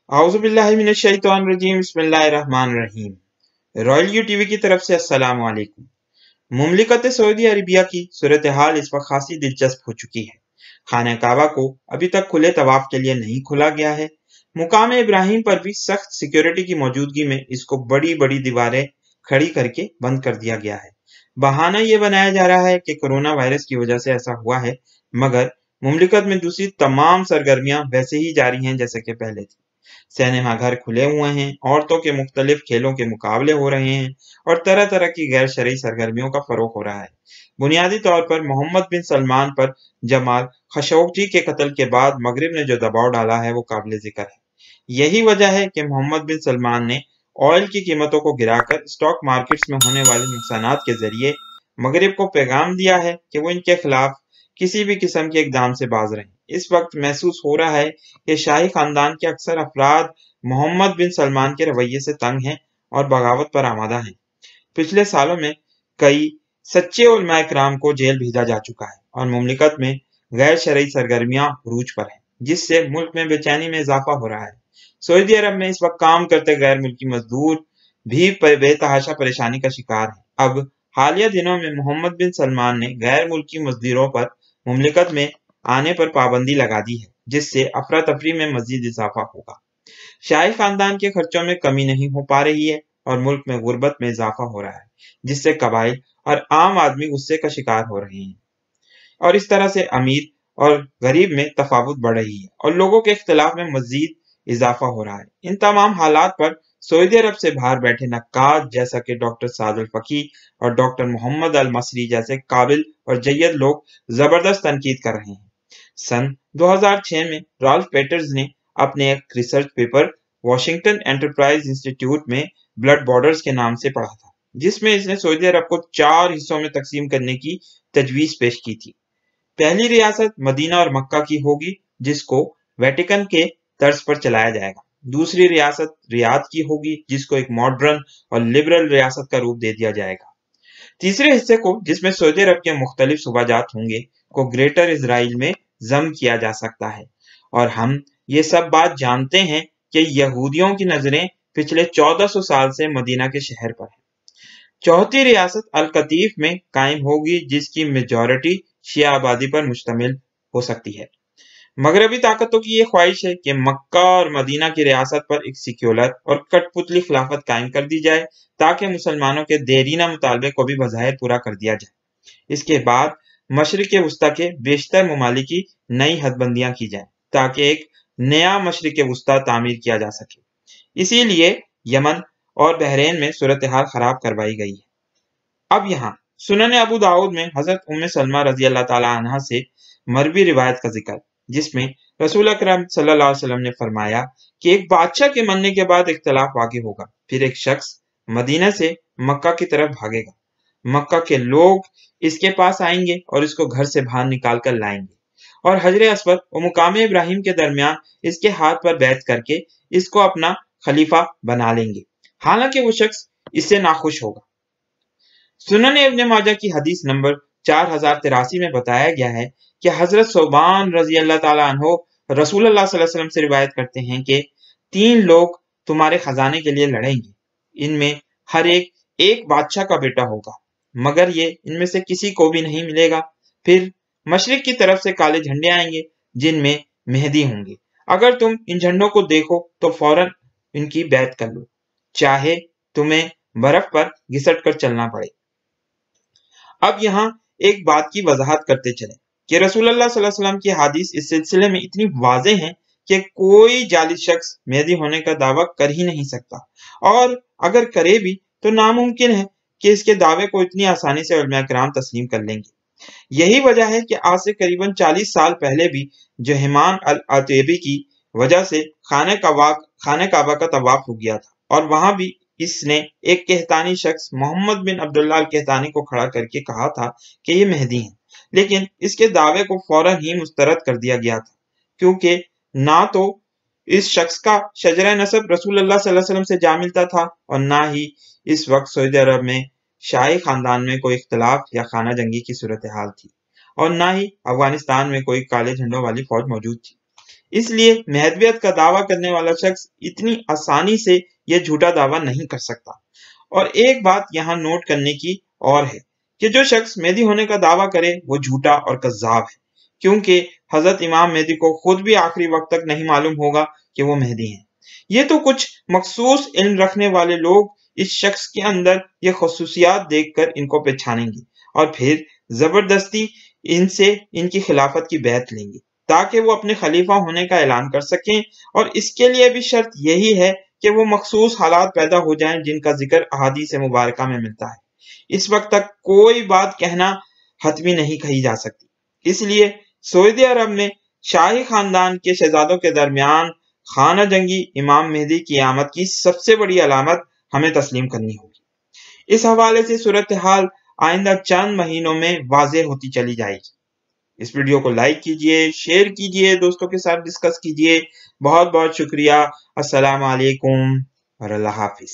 आऊज़ुबिल्लाहिमिनश्शैतानिर्रजीम बिस्मिल्लाहिर्रहमानिर्रहीम। Royal you TV की तरफ से अस्सलाम वालेकुम। मुमलिकत सऊदी अरबिया की सूरत हाल इस वक्त खासी दिलचस्प हो चुकी है। खाना काबा को अभी तक खुले तवाफ के लिए नहीं खोला गया है। मुकाम इब्राहिम पर भी सख्त सिक्योरिटी की मौजूदगी में इसको बड़ी बड़ी दीवारें खड़ी करके बंद कर दिया गया है। बहाना ये बनाया जा रहा है कि कोरोना वायरस की वजह से ऐसा हुआ है, मगर मुमलिकत में दूसरी तमाम सरगर्मियां वैसे ही जारी हैं जैसे कि पहले थी। सिनेमा घर खुले हुए हैं, औरतों के मुख्तलिफ खेलों के मुकाबले हो रहे हैं और तरह तरह की गैर शरई सरगर्मियों का फरोग हो रहा है। बुनियादी तौर पर मोहम्मद बिन सलमान पर जमाल खशोगी के कत्ल के बाद मगरिब ने जो दबाव डाला है वो काबिल जिक्र है। यही वजह है कि मोहम्मद बिन सलमान ने ऑयल की कीमतों को गिराकर स्टॉक मार्केट्स में होने वाले नुकसानात के जरिए मगरिब को पैगाम दिया है कि वो इनके खिलाफ किसी भी किस्म के इकदाम से बाज रहें। इस वक्त महसूस हो रहा है कि शाही खानदान के अक्सर अफराद मोहम्मद बिन सलमान के रवैये से तंग हैं और बगावत पर आमादा हैं। पिछले सालों में कई सच्चे उलमाए किराम को जेल भेजा जा चुका है और मुमलिकत में गैर शरई सरगर्मियां उरूज पर हैं, जिससे मुल्क में बेचैनी में इजाफा हो रहा है। सऊदी अरब में इस वक्त काम करते गैर मुल्की मजदूर भी बेतहाशा परेशानी का शिकार हैं। अब हालिया दिनों में मोहम्मद बिन सलमान ने गैर मुल्की मजदूरों पर मुमलिकत में आने पर पाबंदी लगा दी है, जिससे अफरा तफरी में मजीद इजाफा होगा। शाही खानदान के खर्चों में कमी नहीं हो पा रही है और मुल्क में गुर्बत में इजाफा हो रहा है, जिससे कबाइल और आम आदमी गुस्से का शिकार हो रहे हैं और इस तरह से अमीर और गरीब में तफावत बढ़ रही है और लोगों के इख्तिलाफ में मजीद इजाफा हो रहा है। इन तमाम हालात पर सऊदी अरब से बाहर बैठे नक्काद जैसा कि डॉक्टर साद अल फकी और डॉक्टर मोहम्मद अल मसरी जैसे काबिल और जय्यद लोग जबरदस्त तनकीद कर रहे हैं। सन 2006 में राल्फ पेटर्स ने अपने एक research paper Washington enterprise institute में ब्लड बॉर्डर्स के नाम से पढ़ा था, जिसमें इसने सऊदी अरब को 4 हिस्सों में तकसीम करने की तजवीज पेश की थी। पहली रियासत मदीना और मक्का की होगी, जिसको वेटिकन के तर्ज पर चलाया जाएगा। दूसरी रियासत रियाद की होगी, जिसको एक मॉडर्न और लिबरल रियासत का रूप दे दिया जाएगा। तीसरे हिस्से को, जिसमें सऊदी अरब के मुख्तलिफ सूबाजात होंगे, को ग्रेटर इजराइल में जम किया जा सकता है। और हम ये सब बात जानते हैं कि यहूदियों की नजरें पिछले 1400 साल से मदीना के शहर पर है। चौथी रियासत अल कतीफ में कायम होगी, जिसकी मेजॉरिटी शिया आबादी पर मुश्तमिल हो सकती है। मगरबी ताकतों की यह ख्वाहिश है कि मक्का और मदीना की रियासत पर एक सिक्योलर और कठपुतली खिलाफत कायम कर दी जाए, ताकि मुसलमानों के देरीना मुतालबे को भी बज़ाहिर पूरा कर दिया जाए। इसके बाद मशरिक़ वुस्ता के बेशतर ममालिक की नई हदबंदियां की जाए, ताकि एक नया मशरिक़ वुस्ता तामीर किया जा सके। इसीलिए यमन और बहरीन में सूरत हाल खराब करवाई गई है। अब यहाँ सुनन अबू दाऊद में हजरत उम्मे सलमा रजी अल्लाह ताला अन्हा से मरवी रिवायत का जिक्र, जिसमें रसूल अकरम सल्लल्लाहु अलैहि वसल्लम ने फरमाया कि एक बादशाह के मरने के बाद इख्तिलाफ वाक़ई होगा, फिर एक शख्स मदीना से मक्का की तरफ भागेगा। मक्का के लोग इसके पास आएंगे और इसको घर से बाहर निकाल कर लाएंगे और हजर अस्वद और मुकाम इब्राहिम के दरमियान इसके हाथ पर बैत करके इसको अपना खलीफा बना लेंगे, हालांकि वो शख्स इससे नाखुश होगा। सुनन इब्न माजा की हदीस नंबर 4083 में बताया गया है कि हजरत सोबान रजी अल्लाह ताला अन्हो रसूलुल्लाह सल्लल्लाहु अलैहि वसल्लम से रिवायत करते हैं कि 3 लोग तुम्हारे खजाने के लिए लड़ेंगे। इनमें हर एक बादशाह का बेटा होगा, मगर ये इनमें से किसी को भी नहीं मिलेगा। फिर मशरिक की तरफ से काले झंडे आएंगे, जिनमें मेहदी होंगे। अगर तुम इन झंडों को देखो तो फौरन इनकी बैत कर लो, चाहे तुम्हें बर्फ पर घिसट कर चलना पड़े। अब यहाँ एक बात की वजाहत करते चले कि रसूलुल्लाह सल्लल्लाहु अलैहि वसल्लम की हदीस इस सिलसिले में इतनी वाज़े है कि कोई जालिस शख्स मेहदी होने का दावा कर ही नहीं सकता, और अगर करे भी तो नामुमकिन है कि इसके दावे को इतनी आसानी से उलमा किराम तस्लीम कर लेंगे। यही वजह है कि आज से करीबन 40 साल पहले भी जहमान अल अतैबी की वजह से खाने काबा का तवाफ हो गया था, और वहां भी इसने एक कहतानी शख्स मोहम्मद बिन अब्दुल्लाह अल कहतानी को खड़ा करके कहा था कि ये मेहदी हैं, लेकिन इसके दावे को फौरन ही मुस्तरद कर दिया गया था, क्योंकि ना तो इस शख्स का शजरा नसब रसूलुल्लाह सल्लल्लाहु अलैहि वसल्लम से जा मिलता था और ना ही इस वक्त सऊदी अरब में शाही खानदान में कोई इख्तिलाफ या खाना जंगी की सूरत हाल थी, और ना ही अफगानिस्तान में कोई काले झंडों वाली फौज मौजूद थी। इसलिए महदवियत का दावा करने वाला शख्स इतनी आसानी से यह झूठा दावा नहीं कर सकता। और एक बात यहाँ नोट करने की और है कि जो शख्स मेहदी होने का दावा करे वो झूठा और कज़्ज़ाब है, क्योंकि हजरत इमाम मेहदी को खुद भी आखिरी वक्त तक नहीं मालूम होगा कि वो मेहदी हैं। ये तो कुछ मखसूस इल्म रखने वाले लोग इस शख्स के अंदर ये खसूसियात देखकर इनको पहचानेंगे और फिर जबरदस्ती इनसे इनकी खिलाफत की बैत लेंगे ताकि वो अपने खलीफा होने का ऐलान कर सकें। और इसके लिए भी शर्त यही है कि वो मखसूस हालात पैदा हो जाएं जिनका जिक्र अहादीस मुबारका में मिलता है। इस वक्त तक कोई बात कहना हतमी नहीं कही जा सकती। इसलिए सऊदी अरब में शाही खानदान के शहजादों के दरमियान खाना जंगी इमाम मेहदी की आमद की सबसे बड़ी अलामत हमें तस्लीम करनी होगी। इस हवाले से सूरत हाल आइंदा चंद महीनों में वाज़ेह होती चली जाएगी। इस वीडियो को लाइक कीजिए, शेयर कीजिए, दोस्तों के साथ डिस्कस कीजिए। बहुत बहुत शुक्रिया। अस्सलाम वालेकुम और अल्लाह हाफिज।